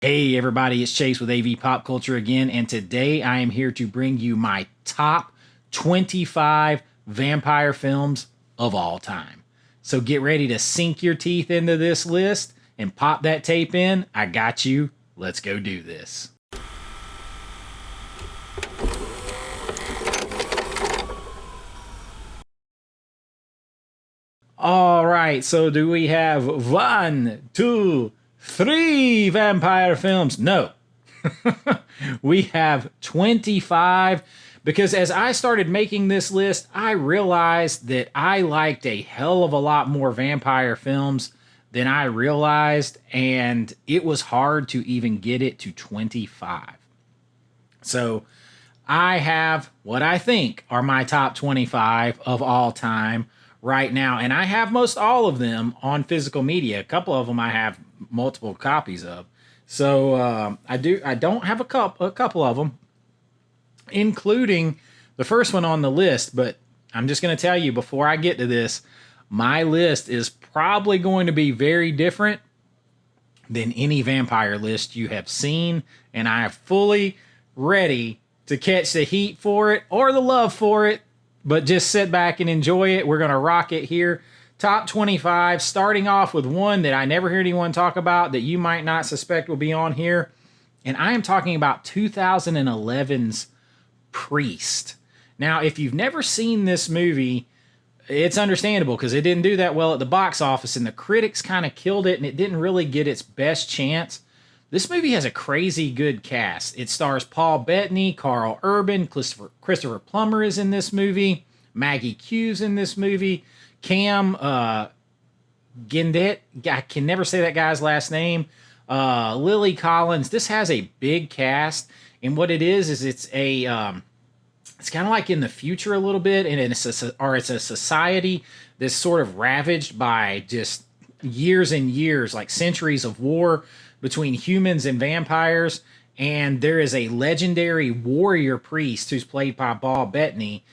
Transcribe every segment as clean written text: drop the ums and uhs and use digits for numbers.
Hey everybody, it's Chase with AV Pop Culture again, and today I am here to bring you my top 25 vampire films of all time. So get ready to sink your teeth into this list and pop that tape in. I got you. Let's go do this. All right, so do we have one, two, three vampire films? No. We have 25 because as I started making this list, I realized that I liked a hell of a lot more vampire films than I realized, and it was hard to even get it to 25. So I have what I think are my top 25 of all time right now, and I have most all of them on physical media. A couple of them I have multiple copies of. So I don't have a couple of them, including the first one on the list. But I'm just going to tell you before I get to this, my list is probably going to be very different than any vampire list you have seen, and I am fully ready to catch the heat for it or the love for it, but just sit back and enjoy it. We're going to rock it here. Top 25, starting off with one that I never hear anyone talk about that you might not suspect will be on here. And I am talking about 2011's Priest. Now, if you've never seen this movie, it's understandable because it didn't do that well at the box office and the critics kind of killed it and it didn't really get its best chance. This movie has a crazy good cast. It stars Paul Bettany, Carl Urban, Christopher Plummer is in this movie, Maggie Q's in this movie, Cam Gindet, I can never say that guy's last name, Lily Collins. This has a big cast, and what it is it's a it's kind of like in the future a little bit, and it's a society that's sort of ravaged by just years and years, like centuries of war between humans and vampires, and there is a legendary warrior priest who's played by Paul Bettany,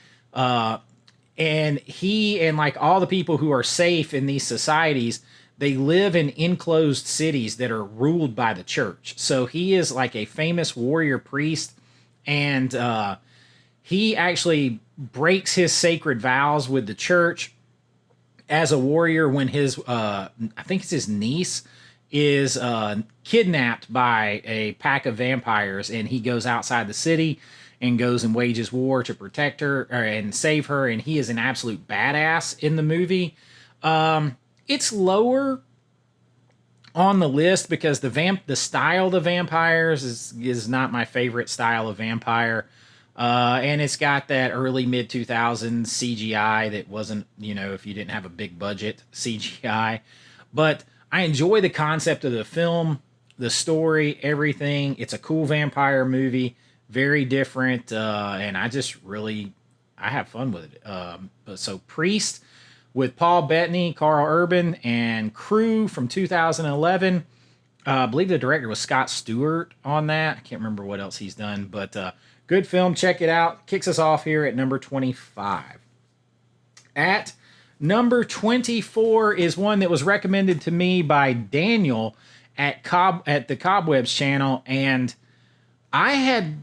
and he and like all the people who are safe in these societies, they live in enclosed cities that are ruled by the church. So he is like a famous warrior priest, and he actually breaks his sacred vows with the church as a warrior when his I think it's his niece is kidnapped by a pack of vampires, and he goes outside the city and goes and wages war to protect her and save her, and he is an absolute badass in the movie. It's lower on the list because the style of the vampires is not my favorite style of vampire. And it's got that early mid 2000s CGI that wasn't, if you didn't have a big budget CGI. But I enjoy the concept of the film, the story, everything. It's a cool vampire movie, very different, and I have fun with it. So Priest with Paul Bettany, Carl Urban, and crew from 2011. I believe the director was Scott Stewart on that. I can't remember what else he's done, but good film. Check it out. Kicks us off here at number 25. At number 24 is one that was recommended to me by Daniel at the Cobwebs channel, and I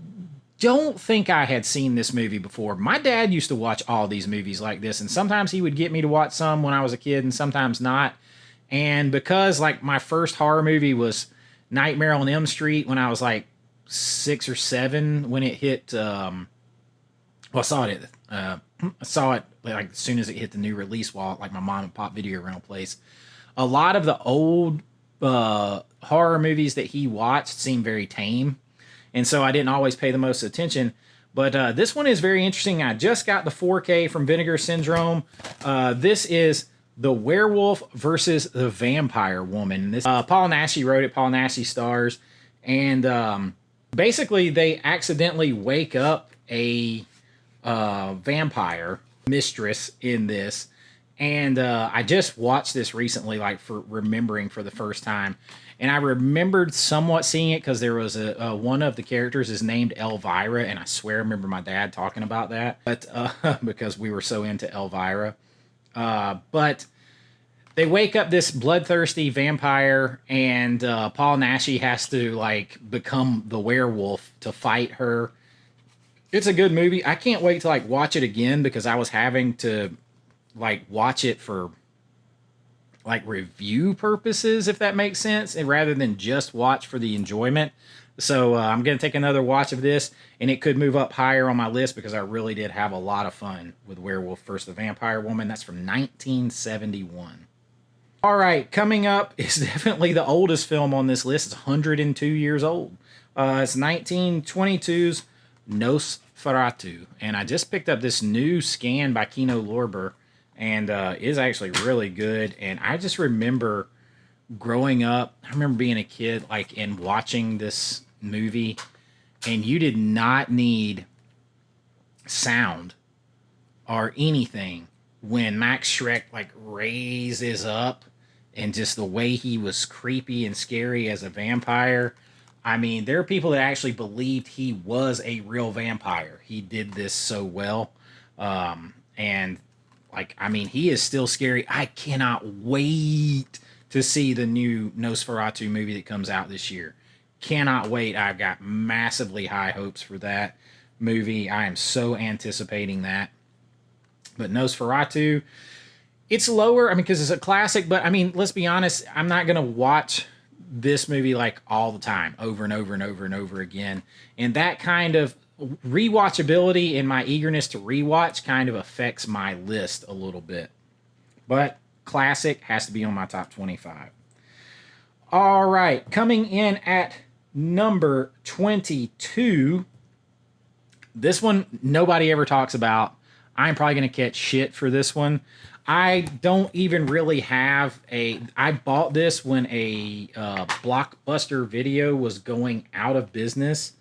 don't think I had seen this movie before. My dad used to watch all these movies like this, and sometimes he would get me to watch some when I was a kid and sometimes not. And because like my first horror movie was Nightmare on Elm Street when I was like 6 or 7 when it hit, I saw it like as soon as it hit the new release wall at like my mom and pop video rental place. A lot of the old horror movies that he watched seemed very tame, and so I didn't always pay the most attention. But this one is very interesting. I just got the 4K from Vinegar Syndrome. This is The Werewolf versus the Vampire Woman. This Paul Naschy wrote it. Paul Naschy stars, and basically they accidentally wake up a vampire mistress in this, and I just watched this recently, like for remembering for the first time, and I remembered somewhat seeing it because there was a one of the characters is named Elvira, and I swear I remember my dad talking about that, but because we were so into Elvira. But they wake up this bloodthirsty vampire, and Paul Naschy has to like become the werewolf to fight her. It's a good movie. I can't wait to like watch it again because I was having to like watch it for like review purposes, if that makes sense, and rather than just watch for the enjoyment. So I'm going to take another watch of this, and it could move up higher on my list because I really did have a lot of fun with Werewolf vs. the Vampire Woman. That's from 1971. All right, coming up is definitely the oldest film on this list. It's 102 years old. It's 1922's Nosferatu, and I just picked up this new scan by Kino Lorber, and is actually really good. And I just remember growing up, I remember being a kid, like, and watching this movie, and you did not need sound or anything when Max Schreck like raises up, and just the way he was creepy and scary as a vampire. I mean, there are people that actually believed he was a real vampire. He did this so well. And like, I mean, he is still scary. I cannot wait to see the new Nosferatu movie that comes out this year. Cannot wait. I've got massively high hopes for that movie. I am so anticipating that. But Nosferatu, it's lower, I mean, because it's a classic, but I mean, let's be honest, I'm not going to watch this movie like all the time, over and over and over and over again. And that kind of rewatchability and my eagerness to rewatch kind of affects my list a little bit. But classic has to be on my top 25. All right, coming in at number 22. This one nobody ever talks about. I'm probably going to catch shit for this one. I don't even really have I bought this when a Blockbuster Video was going out of business.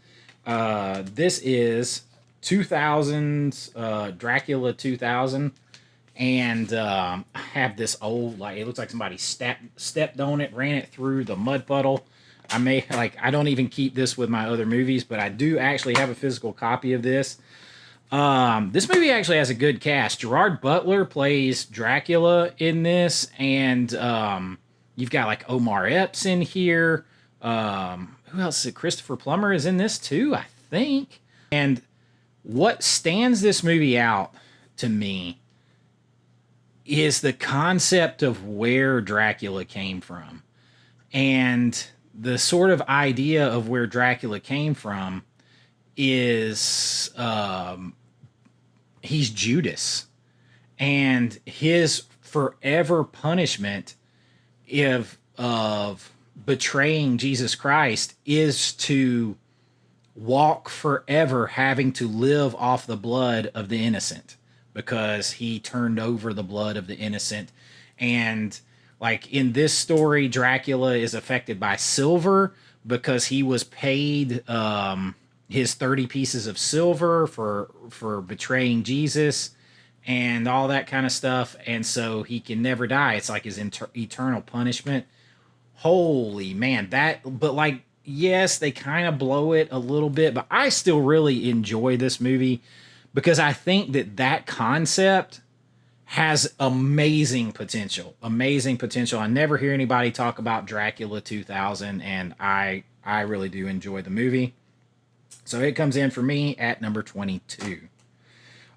This is 2000's Dracula 2000. And I have this old, like, it looks like somebody stepped on it, ran it through the mud puddle. I don't even keep this with my other movies, but I do actually have a physical copy of this. This movie actually has a good cast. Gerard Butler plays Dracula in this, and you've got like Omar Epps in here. Who else is it? Christopher Plummer is in this too, I think. And what stands this movie out to me is the concept of where Dracula came from. And the sort of idea of where Dracula came from is he's Judas, and his forever punishment of betraying Jesus Christ is to walk forever having to live off the blood of the innocent, because he turned over the blood of the innocent. And like in this story, Dracula is affected by silver because he was paid his 30 pieces of silver for betraying Jesus and all that kind of stuff. And so he can never die. It's like his eternal punishment. Holy man, but like, yes, they kind of blow it a little bit, but I still really enjoy this movie because I think that concept has amazing potential. I never hear anybody talk about Dracula 2000, and I really do enjoy the movie. So it comes in for me at number 22.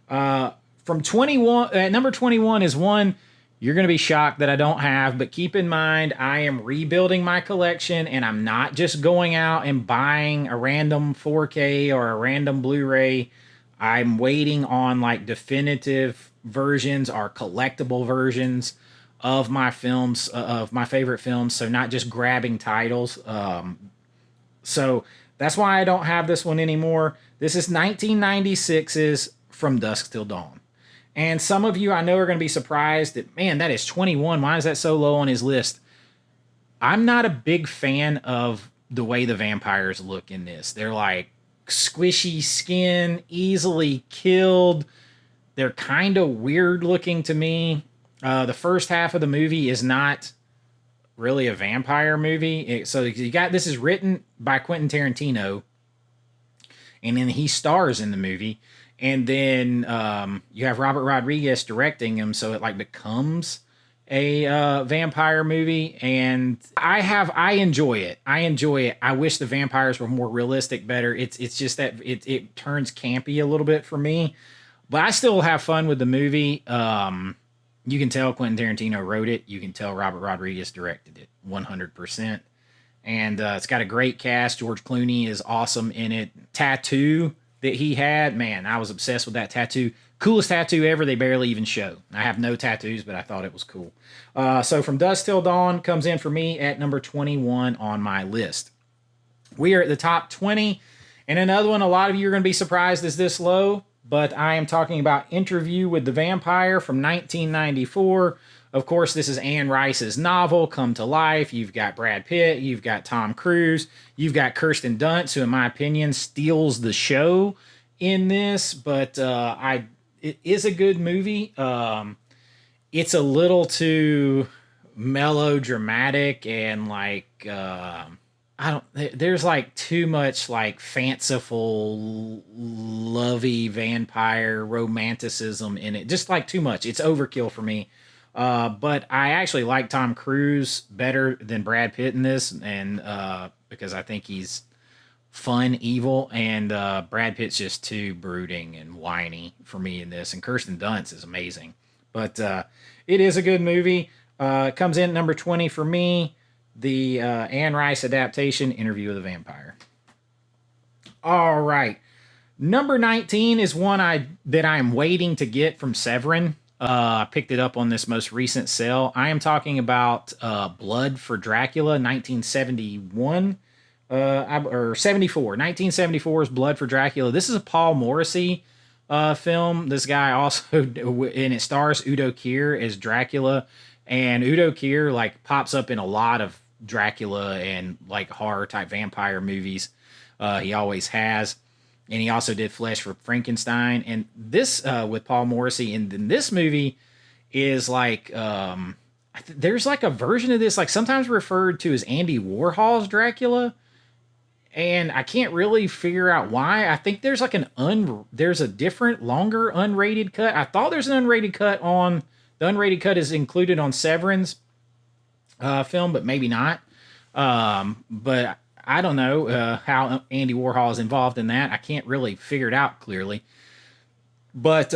From 21, at number 21 is one you're going to be shocked that I don't have, but keep in mind, I am rebuilding my collection, and I'm not just going out and buying a random 4K or a random Blu-ray. I'm waiting on like definitive versions or collectible versions of my films, of my favorite films. So not just grabbing titles. So that's why I don't have this one anymore. This is 1996's From Dusk Till Dawn. And some of you I know are going to be surprised that, man, that is 21. Why is that so low on his list? I'm not a big fan of the way the vampires look in this. They're like squishy skin, easily killed. They're kind of weird looking to me. The first half of the movie is not really a vampire movie. So you got, this is written by Quentin Tarantino, and then he stars in the movie. And then you have Robert Rodriguez directing him, so it like becomes a vampire movie, and I enjoy it. I enjoy it. I wish the vampires were more realistic, better. It's just that it turns campy a little bit for me, but I still have fun with the movie. You can tell Quentin Tarantino wrote it. You can tell Robert Rodriguez directed it 100%. And it's got a great cast. George Clooney is awesome in it. Tattoo that he had, man, I was obsessed with that tattoo. Coolest tattoo ever. They barely even show. I have no tattoos, but I thought it was cool. So From Dusk Till Dawn comes in for me at number 21 on my list. We are at the top 20. And another one, a lot of you are going to be surprised is this low, but I am talking about Interview with the Vampire from 1994. Of course, this is Anne Rice's novel, come to life. You've got Brad Pitt, you've got Tom Cruise, you've got Kirsten Dunst, who, in my opinion, steals the show in this. But it is a good movie. It's a little too melodramatic and like there's like too much like fanciful, lovey vampire romanticism in it. Just like too much. It's overkill for me. But I actually like Tom Cruise better than Brad Pitt in this, and because I think he's fun, evil, and Brad Pitt's just too brooding and whiny for me in this, and Kirsten Dunst is amazing. But it is a good movie. It comes in at number 20 for me, the Anne Rice adaptation, Interview with a Vampire. All right. Number 19 is one that I'm waiting to get from Severin. I picked it up on this most recent sale. I am talking about Blood for Dracula, 1971, or 74. 1974's Blood for Dracula. This is a Paul Morrissey film. This guy also, and it stars Udo Kier as Dracula. And Udo Kier like pops up in a lot of Dracula and like horror type vampire movies. He always has. And he also did Flesh for Frankenstein. And this with Paul Morrissey in this movie is like, there's like a version of this, like sometimes referred to as Andy Warhol's Dracula. And I can't really figure out why. I think there's like there's a different, longer unrated cut. I thought there's an unrated cut the unrated cut is included on Severin's film, but maybe not. But I don't know how Andy Warhol is involved in that. I can't really figure it out clearly. But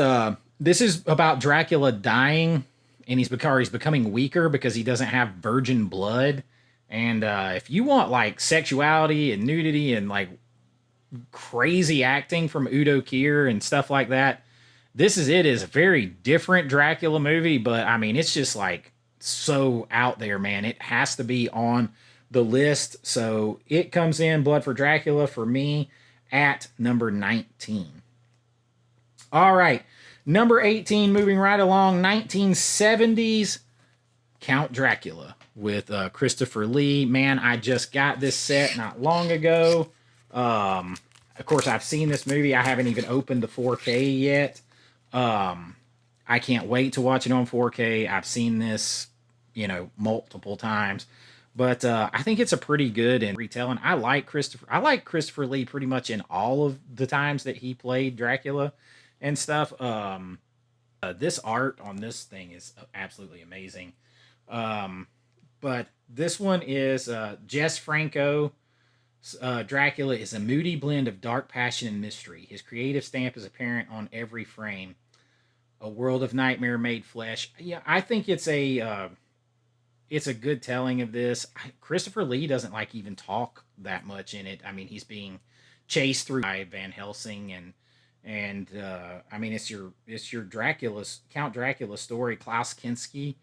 this is about Dracula dying, and he's becoming weaker because he doesn't have virgin blood. And if you want like sexuality and nudity and like crazy acting from Udo Kier and stuff like that, this is it. Is a very different Dracula movie, but I mean it's just like so out there, man. It has to be on the list. So it comes in, Blood for Dracula, for me at number 19. All right, number 18, moving right along, 1970s Count Dracula with Christopher Lee. Man, I just got this set not long ago. Of course, I've seen this movie. I haven't even opened the 4K yet. I can't wait to watch it on 4K. I've seen this, multiple times. But I think it's a pretty good and retelling. I like Christopher Lee pretty much in all of the times that he played Dracula and stuff. This art on this thing is absolutely amazing. But this one is Jess Franco. Dracula is a moody blend of dark passion and mystery. His creative stamp is apparent on every frame. A world of nightmare made flesh. Yeah, I think it's a good telling of this. Christopher Lee doesn't like even talk that much in it. I mean, he's being chased through by Van Helsing and I mean, it's your Count Dracula story. Klaus Kinski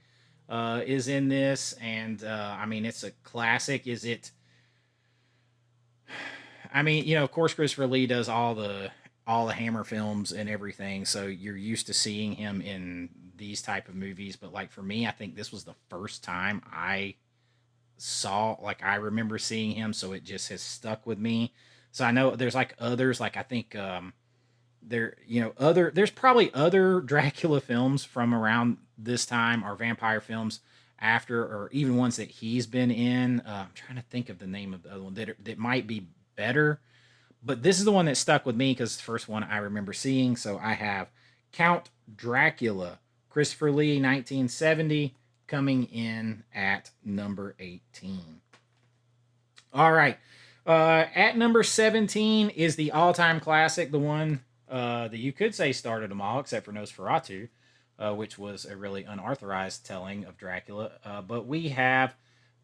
is in this, and I mean, it's a classic. I mean, of course, Christopher Lee does all the Hammer films and everything, so you're used to seeing him in these type of movies. But like for me, I think this was the first time I remember seeing him, so it just has stuck with me. So I know there's like others, like I think there's probably other Dracula films from around this time, or vampire films after, or even ones that he's been in. I'm trying to think of the name of the other one that might be better, but this is the one that stuck with me because it's the first one I remember seeing. So I have Count Dracula, Christopher Lee, 1970, coming in at number 18. All right. At number 17 is the all-time classic, the one that you could say started them all, except for Nosferatu, which was a really unauthorized telling of Dracula. But we have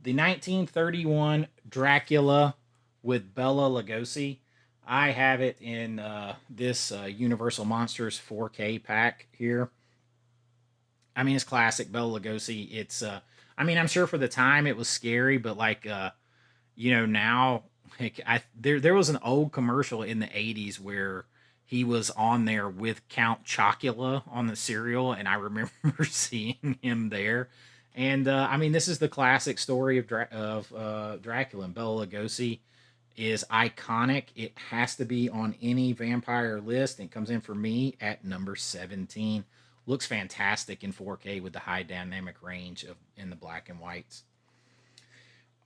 the 1931 Dracula with Bela Lugosi. I have it in this Universal Monsters 4K pack here. I mean, it's classic Bela Lugosi. It's, I mean, I'm sure for the time it was scary, but like, now, like, there was an old commercial in the 80s where he was on there with Count Chocula on the cereal, and I remember seeing him there. And I mean, this is the classic story of Dracula, and Bela Lugosi is iconic. It has to be on any vampire list, and it comes in for me at number 17. Looks fantastic in 4K with the high dynamic range in the black and whites.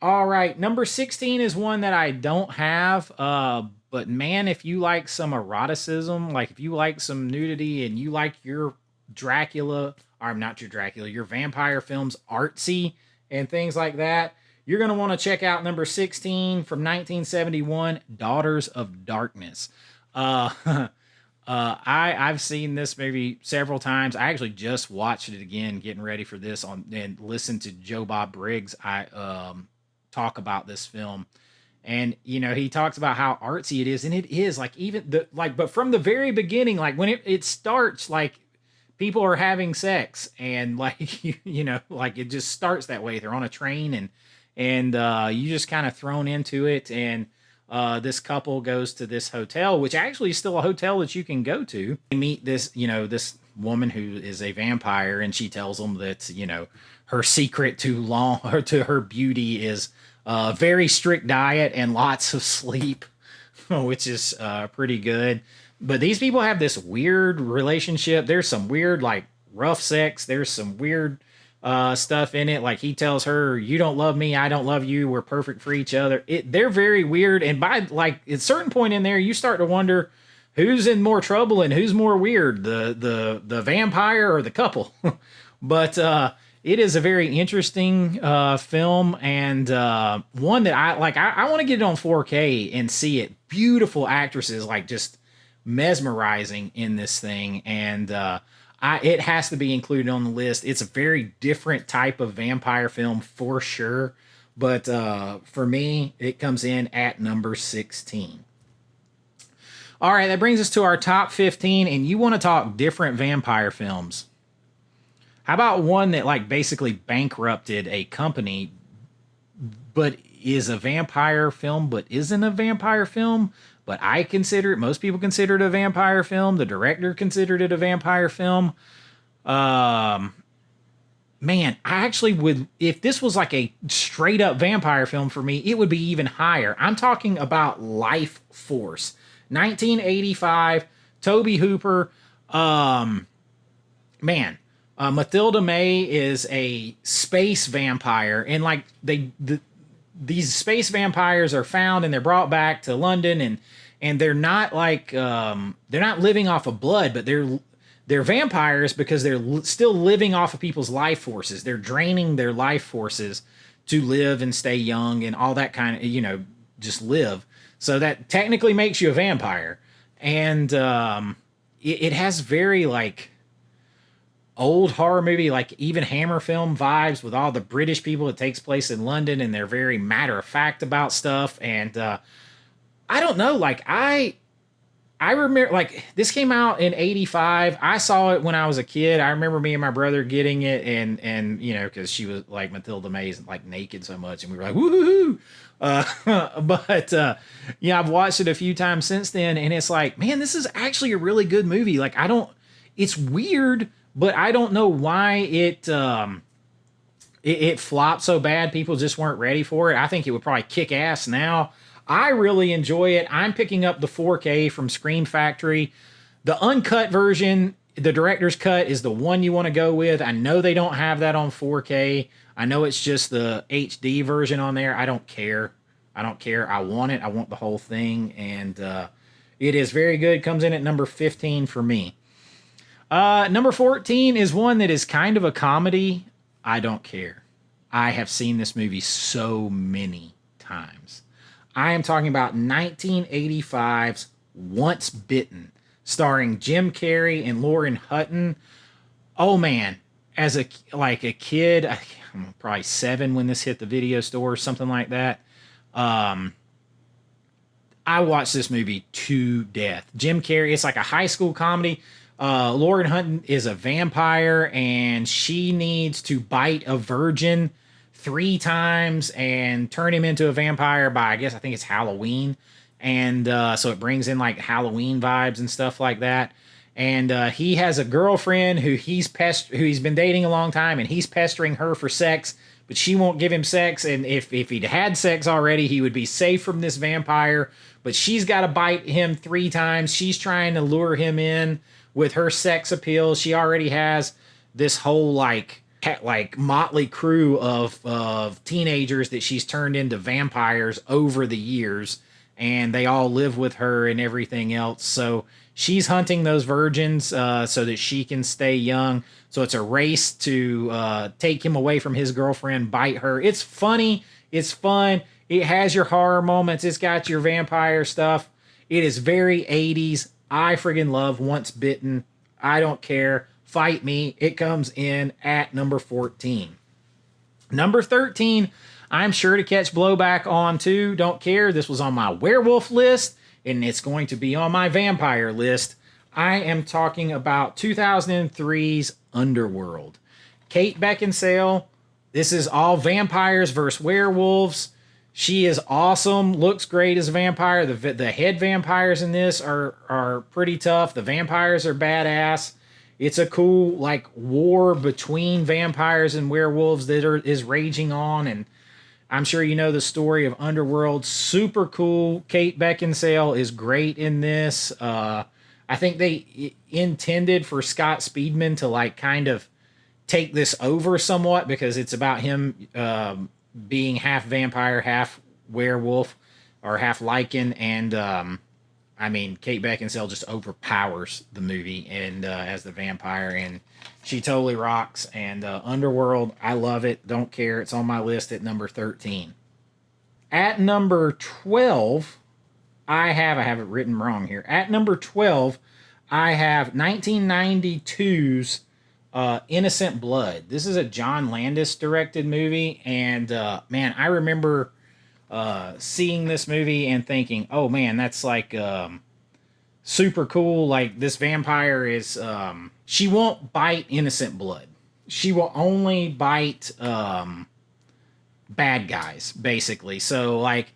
All right, number 16 is one that I don't have, but man, if you like some eroticism, like if you like some nudity and you like your Dracula, or not your Dracula, your vampire films artsy and things like that, you're going to want to check out number 16 from 1971, Daughters of Darkness. I've seen this movie several times. I actually just watched it again, getting ready for this and listened to Joe Bob Briggs talk about this film. And, he talks about how artsy it is. And it is like, but from the very beginning, like when it starts, like people are having sex and like, like it just starts that way. They're on a train and you just kind of thrown into it. And this couple goes to this hotel, which actually is still a hotel that you can go to. They meet this, this woman who is a vampire, and she tells them that, her secret to her beauty is a very strict diet and lots of sleep, which is pretty good. But these people have this weird relationship. There's some weird, like, rough sex. There's some weird stuff in it. Like, he tells her, "You don't love me, I don't love you, we're perfect for each other." They're very weird. And by, like, at a certain point in there, you start to wonder who's in more trouble and who's more weird, the vampire or the couple. But it is a very interesting film, and one that I want to get it on 4K and see it. Beautiful actresses, like, just mesmerizing in this thing. And it has to be included on the list. It's a very different type of vampire film for sure. But for me, it comes in at number 16. All right, that brings us to our top 15. And you want to talk different vampire films. How about one that, like, basically bankrupted a company, but is a vampire film, but isn't a vampire film? But I consider it, most people consider it a vampire film. The director considered it a vampire film. Man, I actually would, if this was like a straight up vampire film for me, it would be even higher. I'm talking about Lifeforce. 1985, Tobe Hooper. Mathilda May is a space vampire, and like these space vampires are found and they're brought back to London, and they're not like they're not living off of blood, but they're vampires because they're still living off of people's life forces. They're draining their life forces to live and stay young and all that kind of, just live. So that technically makes you a vampire. And it has very like old horror movie, like even Hammer film vibes with all the British people. It takes place in London and they're very matter of fact about stuff. And I don't know, like I remember, like, this came out in 85. I saw it when I was a kid. I remember me and my brother getting it, and because she was like Mathilda May's like naked so much, and we were like, woohoo! But I've watched it a few times since then, and it's like, man, this is actually a really good movie. Like, it's weird, but I don't know why it flopped so bad. People just weren't ready for it. I think it would probably kick ass now. I really enjoy it. I'm picking up the 4K from Scream Factory. The uncut version, the director's cut, is the one you want to go with. I know they don't have that on 4K. I know it's just the HD version on there. I don't care. I want it. I want the whole thing. And it is very good. Comes in at number 15 for me. Number 14 is one that is kind of a comedy. I don't care. I have seen this movie so many times. I am talking about 1985's Once Bitten, starring Jim Carrey and Lauren Hutton. Oh man, as a kid, I'm probably 7 when this hit the video store, something like that. Um, I watched this movie to death. Jim Carrey, it's like a high school comedy. Lauren Hutton is a vampire and she needs to bite a virgin 3 times and turn him into a vampire by, I think it's Halloween. And so it brings in like Halloween vibes and stuff like that. And he has a girlfriend who he's been dating a long time, and he's pestering her for sex, but she won't give him sex. And if he'd had sex already, he would be safe from this vampire. But she's got to bite him 3 times. She's trying to lure him in with her sex appeal. She already has this whole like motley crew of teenagers that she's turned into vampires over the years, and they all live with her and everything else. So she's hunting those virgins so that she can stay young. So it's a race to take him away from his girlfriend, bite her. It's funny. It's fun. It has your horror moments. It's got your vampire stuff. It is very 80s. I friggin' love Once Bitten. I don't care. Fight me. It comes in at number 14. Number 13, I'm sure to catch blowback on too. Don't care. This was on my werewolf list, and it's going to be on my vampire list. I am talking about 2003's Underworld. Kate Beckinsale. This is all vampires versus werewolves. She is awesome. Looks great as a vampire. The head vampires in this are pretty tough. The vampires are badass. It's a cool like war between vampires and werewolves that is raging on, and I'm sure you know the story of Underworld. Super cool. Kate Beckinsale is great in this. I think they intended for Scott Speedman to like kind of take this over somewhat because it's about him being half vampire, half werewolf, or half lichen, and Kate Beckinsale just overpowers the movie and as the vampire, and she totally rocks. And Underworld, I love it. Don't care. It's on my list at number 13. At number 12, I have it written wrong here. At number 12, I have 1992's Innocent Blood. This is a John Landis directed movie, and man, I remember seeing this movie and thinking, oh man, that's like super cool. Like this vampire is she won't bite innocent blood. She will only bite bad guys, basically. So like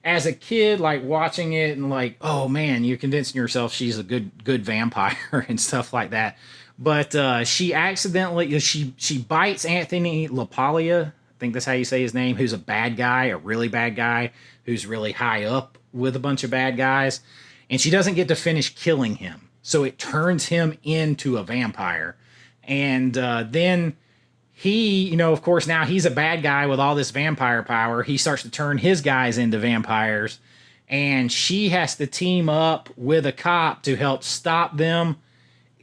as a kid, like watching it and like, oh man, you're convincing yourself she's a good vampire and stuff like that. But she accidentally she bites Anthony LaPaglia. I think that's how you say his name. Who's a bad guy, a really bad guy, who's really high up with a bunch of bad guys, and she doesn't get to finish killing him. So it turns him into a vampire, and then he, of course, now he's a bad guy with all this vampire power. He starts to turn his guys into vampires, and she has to team up with a cop to help stop them.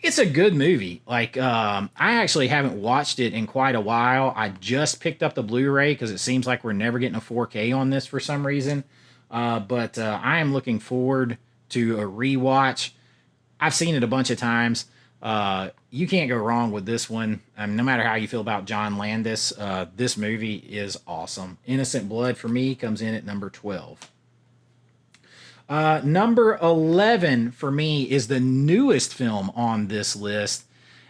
It's a good movie. Like, I actually haven't watched it in quite a while. I just picked up the Blu-ray because it seems like we're never getting a 4K on this for some reason. But I am looking forward to a rewatch. I've seen it a bunch of times. You can't go wrong with this one. No matter how you feel about John Landis, this movie is awesome. Innocent Blood, for me, comes in at number 12. Number 11 for me is the newest film on this list,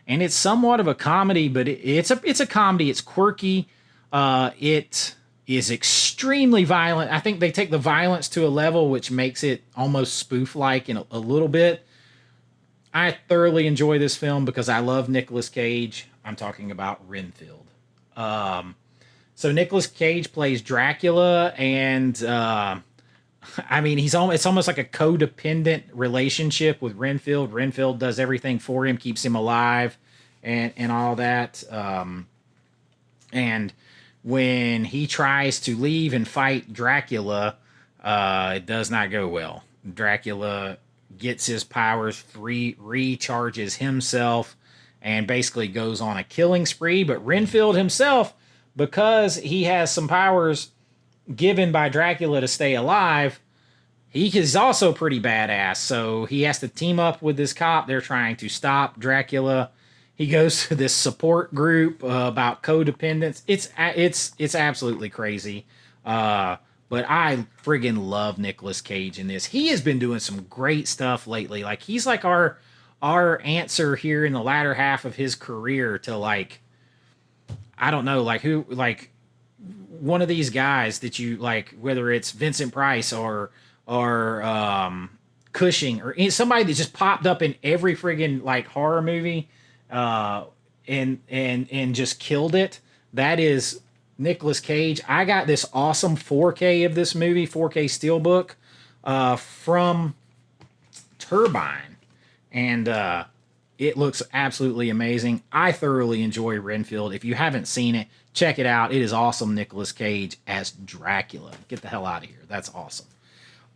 and it's somewhat of a comedy, but it's a comedy. It's quirky. It is extremely violent. I think they take the violence to a level which makes it almost spoof-like in a little bit. I thoroughly enjoy this film because I love Nicolas Cage. I'm talking about Renfield. So Nicolas Cage plays Dracula, and it's almost like a codependent relationship with Renfield. Renfield does everything for him, keeps him alive, and all that. And when he tries to leave and fight Dracula, it does not go well. Dracula gets his powers, recharges himself, and basically goes on a killing spree. But Renfield himself, because he has some powers given by Dracula to stay alive, he is also pretty badass. So he has to team up with this cop. They're trying to stop Dracula. He goes to this support group about codependence. It's absolutely crazy. But I friggin' love Nicolas Cage in this. He has been doing some great stuff lately. Like, he's like our answer here in the latter half of his career to, like, I don't know, like who, like one of these guys that you like, whether it's Vincent Price or Cushing or somebody that just popped up in every friggin' like horror movie, and just killed it. That is Nicolas Cage. I got this awesome 4K of this movie, 4K steelbook, from Turbine, and it looks absolutely amazing. I thoroughly enjoy Renfield. If you haven't seen it, check it out. It is awesome. Nicolas Cage as Dracula. Get the hell out of here. That's awesome.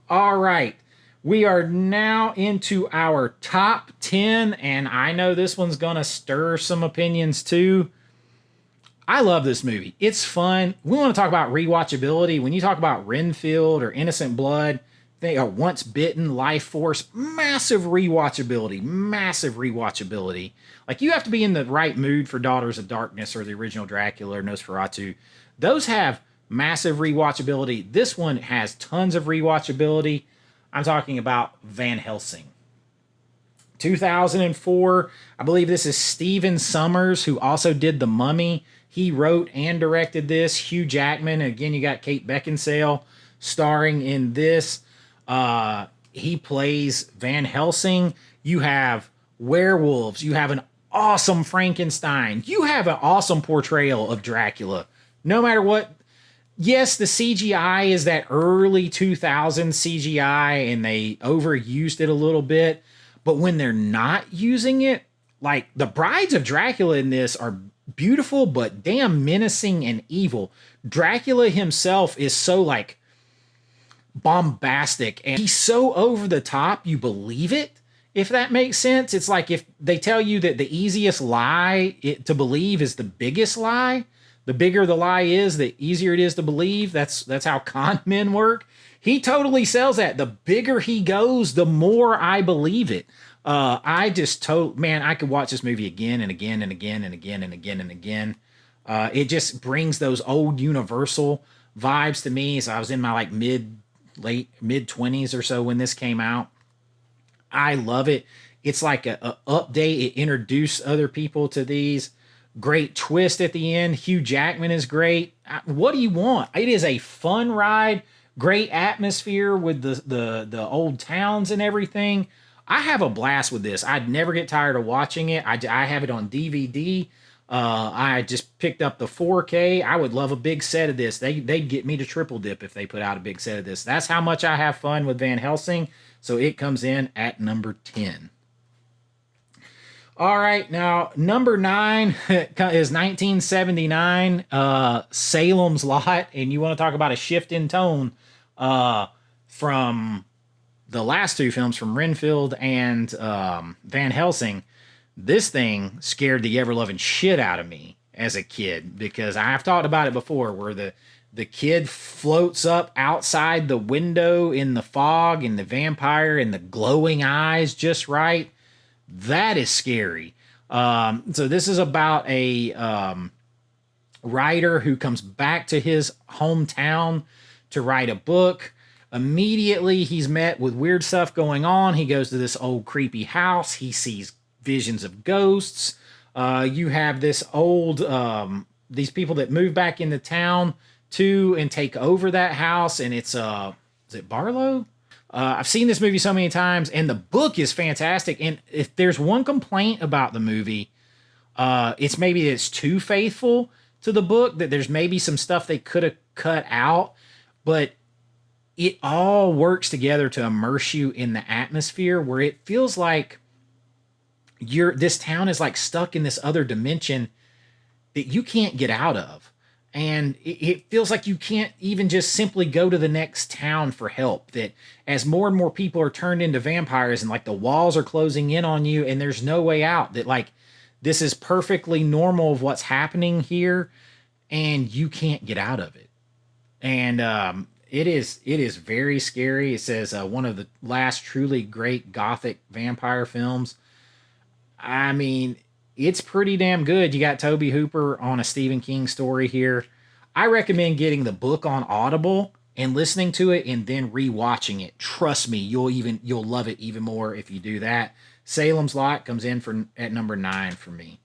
All right. We are now into our top 10, and I know this one's going to stir some opinions too. I love this movie. It's fun. We want to talk about rewatchability. When you talk about Renfield or Innocent Blood, they are Once Bitten, Lifeforce, massive rewatchability. Like, you have to be in the right mood for Daughters of Darkness or the original Dracula or Nosferatu. Those have massive rewatchability. This one has tons of rewatchability. I'm talking about Van Helsing. 2004, I believe this is Stephen Sommers, who also did The Mummy. He wrote and directed this. Hugh Jackman, again, you got Kate Beckinsale starring in this. He plays Van Helsing. You have werewolves. You have an awesome Frankenstein. You have an awesome portrayal of Dracula. No matter what. Yes, the CGI is that early 2000s CGI, and they overused it a little bit. But when they're not using it, like the brides of Dracula in this are beautiful, but damn menacing and evil. Dracula himself is so like bombastic, and he's so over the top, you believe it, if that makes sense. It's like if they tell you that the easiest lie to believe is the biggest lie. The bigger the lie is, the easier it is to believe. That's how con men work. He totally sells that. The bigger he goes, the more I believe it. I could watch this movie again and again and again and again and again and again. It just brings those old Universal vibes to me. So I was in my like mid 20s or so when this came out. I love it. It's like a update. It introduced other people to these. Great twist at the end. Hugh Jackman is great. What do you want? It is a fun ride. Great atmosphere with the old towns and everything. I have a blast with this. I'd never get tired of watching it. I have it on DVD. I just picked up the 4K. I would love a big set of this. They'd get me to triple dip if they put out a big set of this. That's how much I have fun with Van Helsing. So it comes in at number 10. All right, now number 9 is 1979, Salem's Lot, and you want to talk about a shift in tone from the last two films, from Renfield and Van Helsing. This thing scared the ever-loving shit out of me as a kid, because I've talked about it before, where the kid floats up outside the window in the fog, and the vampire and the glowing eyes just right. That is scary. So this is about a writer who comes back to his hometown to write a book. Immediately, he's met with weird stuff going on. He goes to this old creepy house. He sees visions of ghosts. You have this old, these people that move back into town too and take over that house. And it's, is it Barlow? I've seen this movie so many times, and the book is fantastic. And if there's one complaint about the movie, it's maybe it's too faithful to the book, that there's maybe some stuff they could have cut out, but it all works together to immerse you in the atmosphere, where it feels like this town is like stuck in this other dimension that you can't get out of. And it feels like you can't even just simply go to the next town for help. That as more and more people are turned into vampires, and like the walls are closing in on you and there's no way out, that like this is perfectly normal of what's happening here, and you can't get out of it. And it is very scary. It says one of the last truly great gothic vampire films. I mean, it's pretty damn good. You got Toby Hooper on a Stephen King story here. I recommend getting the book on Audible and listening to it and then rewatching it. Trust me, you'll love it even more if you do that. Salem's Lot comes in at number 9 for me.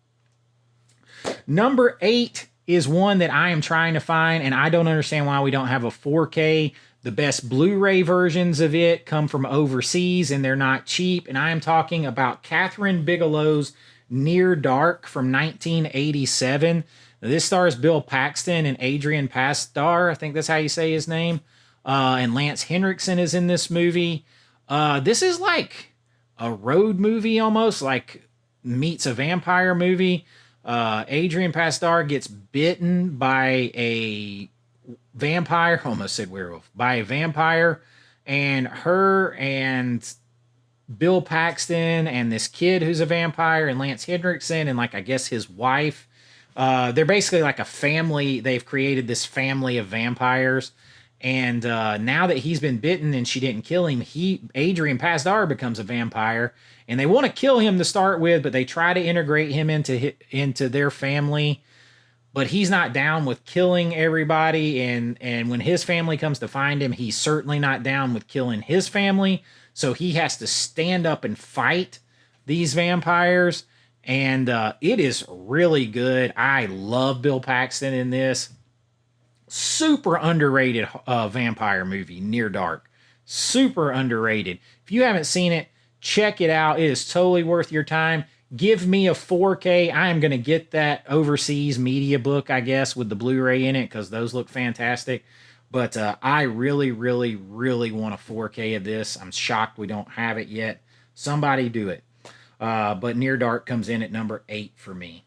Number 8 is one that I am trying to find, and I don't understand why we don't have a 4K. The best Blu-ray versions of it come from overseas, and they're not cheap. And I am talking about Catherine Bigelow's Near Dark from 1987. This stars Bill Paxton and Adrian Pasdar. I think that's how you say his name. And Lance Henriksen is in this movie. This is like a road movie almost, like meets a vampire movie. Adrian Pasdar gets bitten by a vampire, almost said werewolf, by a vampire, and her and Bill Paxton and this kid who's a vampire and Lance Henriksen and like I guess his wife, they're basically like a family. They've created this family of vampires, and now that he's been bitten and she didn't kill him, Adrian Pasdar becomes a vampire, and they want to kill him to start with, but they try to integrate him into their family. But he's not down with killing everybody, and when his family comes to find him, he's certainly not down with killing his family. So he has to stand up and fight these vampires, and it is really good. I love Bill Paxton in this. Super underrated vampire movie, Near Dark. Super underrated. If you haven't seen it, check it out. It is totally worth your time. Give me a 4K. I am going to get that overseas media book, I guess, with the Blu-ray in it, because those look fantastic. But I really, really, really want a 4K of this. I'm shocked we don't have it yet. Somebody do it. But Near Dark comes in at number 8 for me.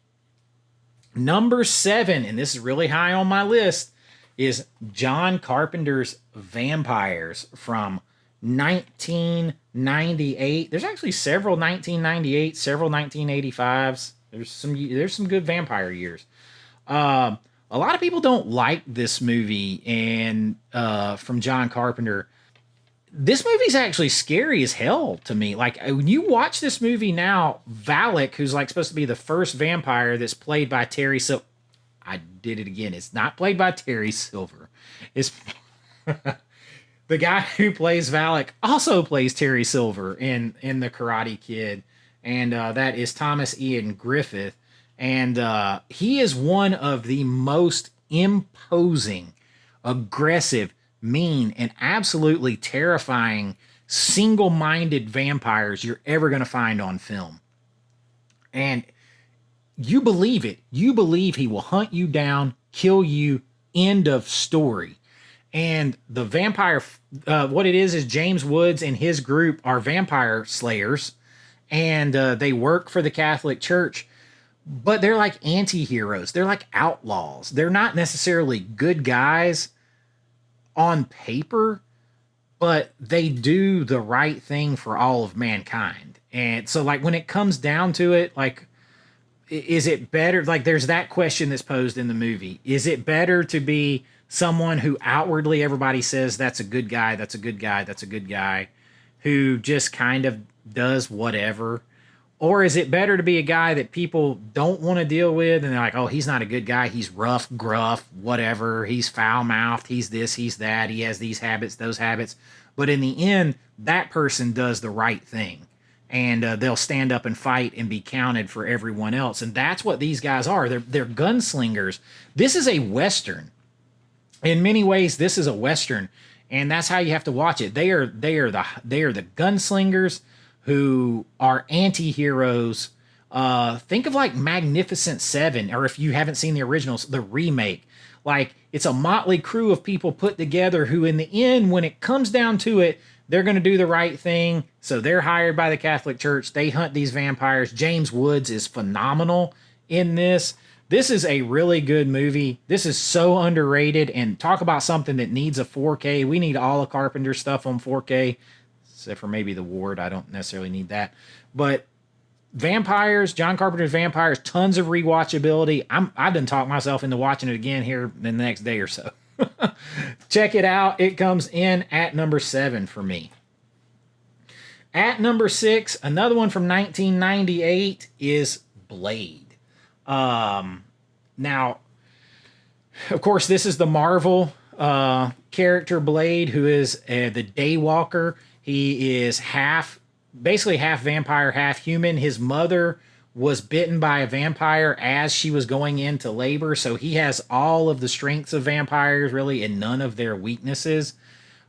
Number 7, and this is really high on my list, is John Carpenter's Vampires from 1998. There's actually several 1998, several 1985s. There's some good vampire years. A lot of people don't like this movie, and from John Carpenter. This movie's actually scary as hell to me. Like when you watch this movie now, Valak, who's like supposed to be the first vampire, that's played by Terry Silver. I did it again. It's not played by Terry Silver. It's the guy who plays Valak also plays Terry Silver in The Karate Kid, and that is Thomas Ian Griffith, and he is one of the most imposing, aggressive, mean, and absolutely terrifying single-minded vampires you're ever going to find on film. And you believe it. You believe he will hunt you down, kill you, end of story. And the vampire, what it is James Woods and his group are vampire slayers, and they work for the Catholic Church, but they're like anti-heroes. They're like outlaws. They're not necessarily good guys on paper, but they do the right thing for all of mankind. And so like when it comes down to it, like, is it better? Like there's that question that's posed in the movie. Is it better to be someone who outwardly everybody says that's a good guy, that's a good guy, that's a good guy, who just kind of does whatever? Or is it better to be a guy that people don't want to deal with, and they're like, oh, he's not a good guy, he's rough, gruff, whatever, he's foul-mouthed, he's this, he's that, he has these habits, those habits. But in the end, that person does the right thing, and they'll stand up and fight and be counted for everyone else. And that's what these guys are. They're gunslingers. This is a Western. In many ways, this is a Western, and that's how you have to watch it. They are the gunslingers who are anti-heroes. Think of like Magnificent Seven, or if you haven't seen the originals, the remake. Like it's a motley crew of people put together who in the end, when it comes down to it, they're going to do the right thing. So they're hired by the Catholic Church. They hunt these vampires. James Woods is phenomenal in this. This is a really good movie. This is so underrated, and talk about something that needs a 4K. We need all of Carpenter stuff on 4K, except for maybe The Ward. I don't necessarily need that. But vampires, John Carpenter's vampires, tons of rewatchability. I've been talking myself into watching it again here in the next day or so. Check it out. It comes in at number 7 for me. At number 6, another one from 1998 is Blade. Now, of course, this is the Marvel character Blade, who is the Daywalker. He is basically half vampire, half human. His mother was bitten by a vampire as she was going into labor, so he has all of the strengths of vampires, really, and none of their weaknesses.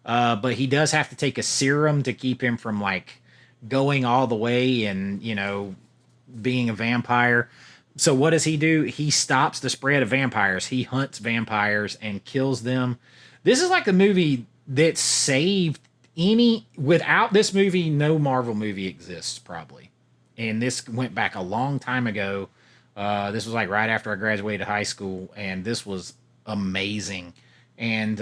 But he does have to take a serum to keep him from, like, going all the way and, you know, being a vampire. So what does he do? He stops the spread of vampires. He hunts vampires and kills them. This is like the movie that saved without this movie, no Marvel movie exists, probably. And this went back a long time ago. This was like right after I graduated high school, and this was amazing. And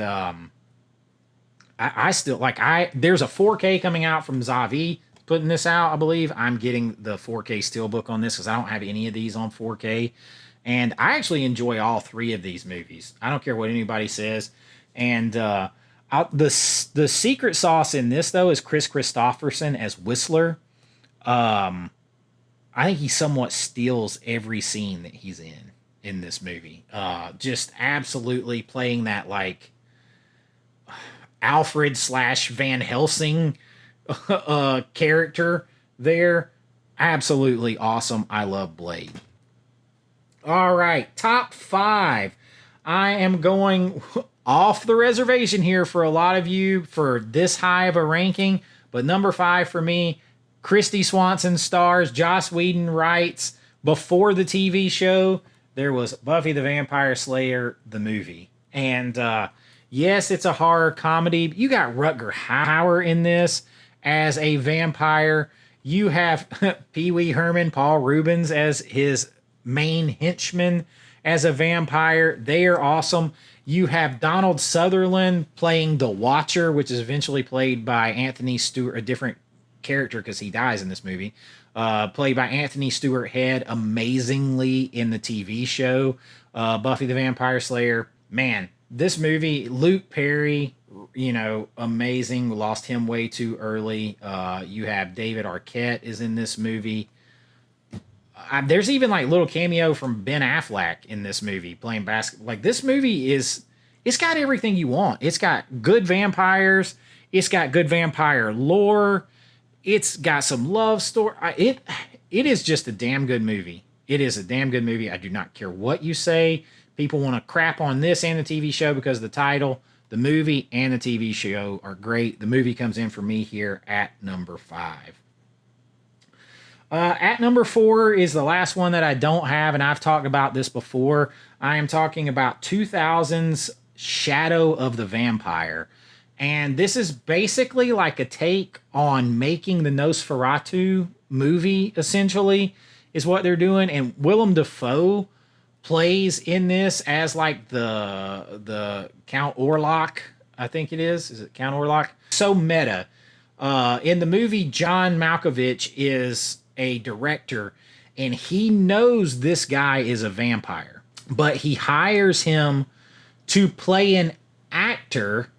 I still there's a 4K coming out from Zavi putting this out, I believe. I'm getting the 4K steelbook on this because I don't have any of these on 4K. And I actually enjoy all 3 of these movies. I don't care what anybody says. And the secret sauce in this, though, is Chris Christopherson as Whistler. I think he somewhat steals every scene that he's in this movie. Just absolutely playing that, like, Alfred / Van Helsing character there. Absolutely awesome. I love Blade. All right, top 5. I am going off the reservation here for a lot of you for this high of a ranking, but number 5 for me, Christy Swanson stars, Joss Whedon writes. Before the TV show, there was Buffy the Vampire Slayer, the movie. And yes, it's a horror comedy. You got Rutger Hauer in this as a vampire. You have Pee Wee Herman, Paul Rubens as his main henchman as a vampire. They are awesome. You have Donald Sutherland playing the Watcher, which is eventually played by Anthony Stewart, a different character because he dies in this movie. Played by Anthony Stewart Head amazingly in the TV show. Buffy the Vampire Slayer. Man, this movie, Luke Perry, you know, amazing. We lost him way too early. You have David Arquette is in this movie. There's even like little cameo from Ben Affleck in this movie playing basketball. Like, this movie it's got everything you want. It's got good vampires. It's got good vampire lore. It's got some love story. It is just a damn good movie. It is a damn good movie. I do not care what you say. People want to crap on this and the TV show because of the title. The movie and the TV show are great. The movie comes in for me here at number 5. At number 4 is the last one that I don't have, and I've talked about this before. I am talking about 2000's Shadow of the Vampire. And this is basically like a take on making the Nosferatu movie, essentially, is what they're doing. And Willem Dafoe plays in this as like the Count Orlok, I think it is. Is it Count Orlok? So meta. In the movie, John Malkovich is a director, and he knows this guy is a vampire, but he hires him to play an actor.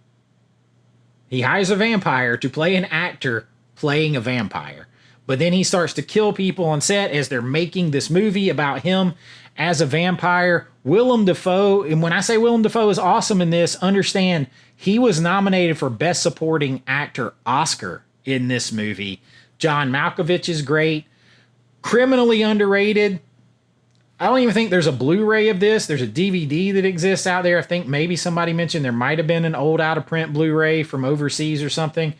He hires a vampire to play an actor playing a vampire. But then he starts to kill people on set as they're making this movie about him as a vampire. Willem Dafoe, and when I say Willem Dafoe is awesome in this, understand he was nominated for Best Supporting Actor Oscar in this movie. John Malkovich is great. Criminally underrated. I don't even think there's a Blu-ray of this. There's a DVD that exists out there. I think maybe somebody mentioned there might have been an old out-of-print Blu-ray from overseas or something.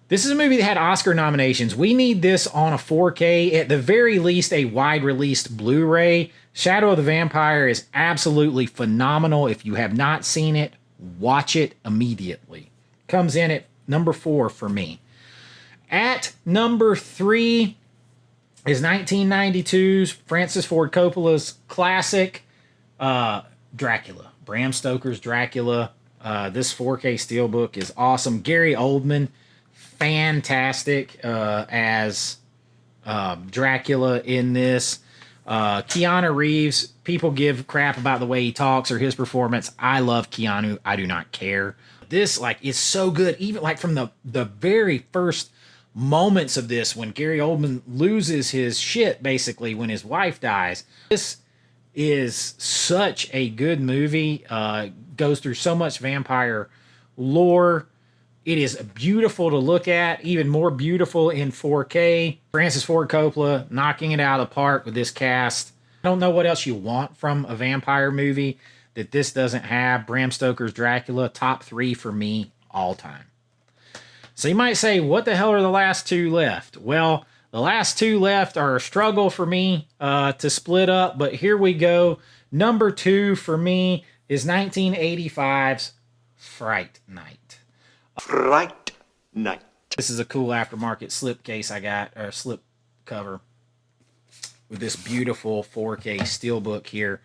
This is a movie that had Oscar nominations. We need this on a 4K, at the very least a wide-released Blu-ray. Shadow of the Vampire is absolutely phenomenal. If you have not seen it, watch it immediately. Comes in at number 4 for me. At number 3 is 1992's Francis Ford Coppola's classic, Dracula. Bram Stoker's Dracula. This 4K steelbook is awesome. Gary Oldman, fantastic as Dracula in this. Keanu Reeves, people give crap about the way he talks or his performance. I love Keanu. I do not care. This is so good. Even from the very first moments of this, when Gary Oldman loses his shit, basically, when his wife dies. This is such a good movie. Goes through so much vampire lore. It is beautiful to look at, even more beautiful in 4K. Francis Ford Coppola knocking it out of the park with this cast. I don't know what else you want from a vampire movie that this doesn't have. Bram Stoker's Dracula, top 3 for me all time. So you might say, what the hell are the last 2 left? Well, the last 2 left are a struggle for me to split up, but here we go. Number 2 for me is 1985's Fright Night. Fright Night. This is a cool aftermarket slipcase I got, or slip cover, with this beautiful 4K steelbook here.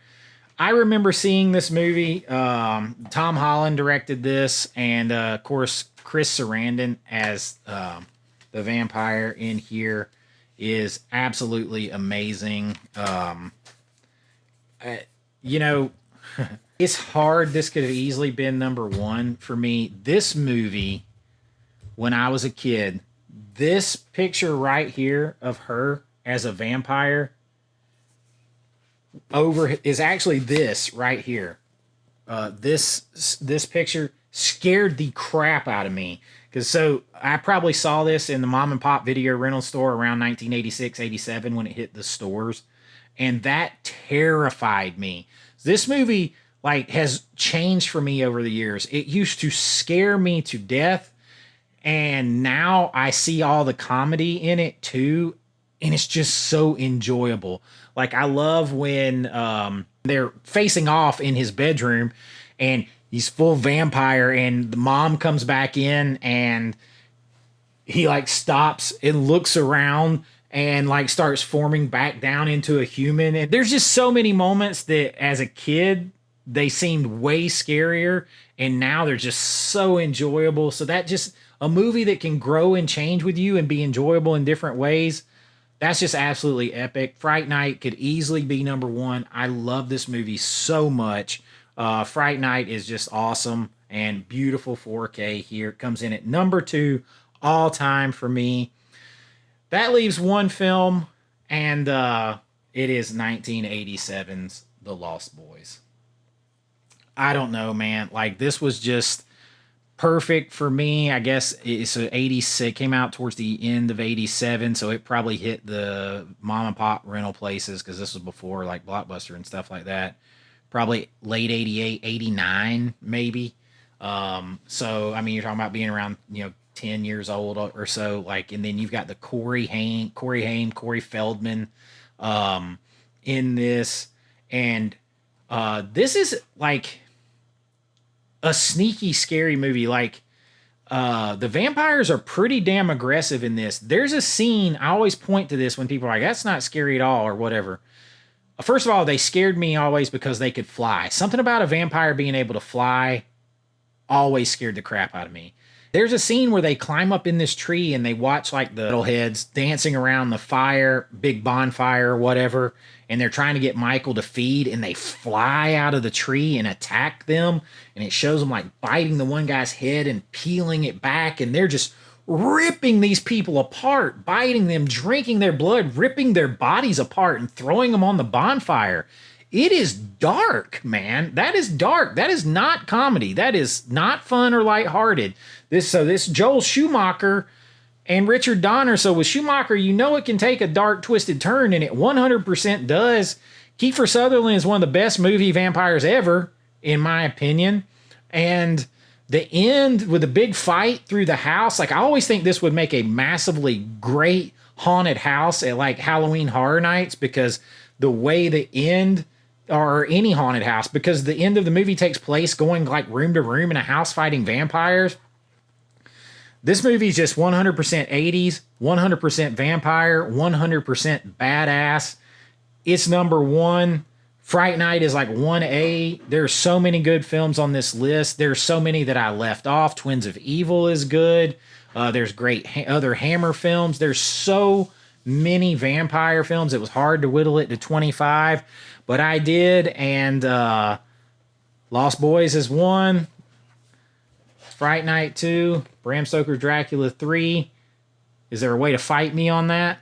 I remember seeing this movie. Tom Holland directed this, and of course, Chris Sarandon as the vampire in here is absolutely amazing. It's hard. This could have easily been number 1 for me. This movie, when I was a kid, this picture right here of her as a vampire is actually this right here. This picture scared the crap out of me. So I probably saw this in the mom and pop video rental store around 1986, 87 when it hit the stores. And that terrified me. This movie has changed for me over the years. It used to scare me to death, and now I see all the comedy in it too, and it's just so enjoyable. I love when they're facing off in his bedroom, and he's full vampire, and the mom comes back in, and he stops and looks around and starts forming back down into a human. And there's just so many moments that as a kid, they seemed way scarier, and now they're just so enjoyable. So that just a movie that can grow and change with you and be enjoyable in different ways. That's just absolutely epic. Fright Night could easily be number 1. I love this movie so much. Fright Night is just awesome and beautiful 4K here. It comes in at number 2 all time for me. That leaves 1 film, and it is 1987's The Lost Boys. I don't know, man. This was just perfect for me. I guess it's 86. It came out towards the end of 87, so it probably hit the mom and pop rental places, because this was before Blockbuster and stuff like that. Probably late 88, 89, maybe. So, I mean, you're talking about being around, 10 years old or so. And then you've got the Corey Feldman in this. And this is a sneaky, scary movie. The vampires are pretty damn aggressive in this. There's a scene, I always point to this when people are like, that's not scary at all or whatever. First of all, they scared me always because they could fly. Something about a vampire being able to fly always scared the crap out of me. There's a scene where they climb up in this tree and they watch the metalheads dancing around the fire, big bonfire or whatever, and they're trying to get Michael to feed, and they fly out of the tree and attack them, and it shows them biting the one guy's head and peeling it back, and they're just ripping these people apart, biting them, drinking their blood, ripping their bodies apart and throwing them on the bonfire. It is dark, man. That is dark. That is not comedy. That is not fun or lighthearted. This Joel Schumacher and Richard Donner. So with Schumacher, it can take a dark, twisted turn, and it 100% does. Kiefer Sutherland is one of the best movie vampires ever, in my opinion. And the end with the big fight through the house, I always think this would make a massively great haunted house at Halloween Horror Nights, because the way the end, or any haunted house, because the end of the movie takes place going room to room in a house fighting vampires. This movie is just 100% 80s, 100% vampire, 100% badass. It's number 1. Fright Night is 1A. There's so many good films on this list. There's so many that I left off. Twins of Evil is good. There's great other Hammer films. There's so many vampire films. It was hard to whittle it to 25, but I did. And Lost Boys is 1. Fright Night 2. Bram Stoker Dracula 3. Is there a way to fight me on that?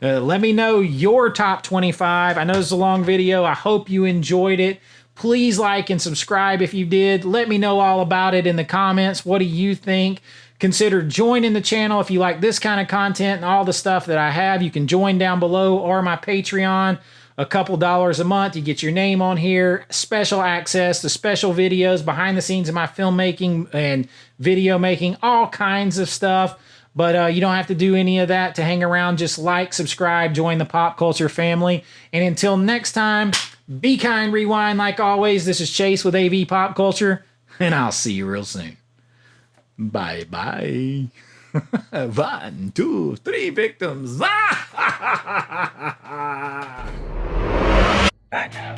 Let me know your top 25. I know this is a long video. I hope you enjoyed it. Please like and subscribe if you did. Let me know all about it in the comments. What do you think? Consider joining the channel if you like this kind of content and all the stuff that I have. You can join down below or my Patreon. A couple dollars a month. You get your name on here. Special access to special videos, behind the scenes of my filmmaking and video making, all kinds of stuff. But you don't have to do any of that to hang around. Just like, subscribe, join the pop culture family. And until next time, be kind, rewind like always. This is Chase with AV Pop Culture, and I'll see you real soon. Bye-bye. 1, 2, 3 victims. I know.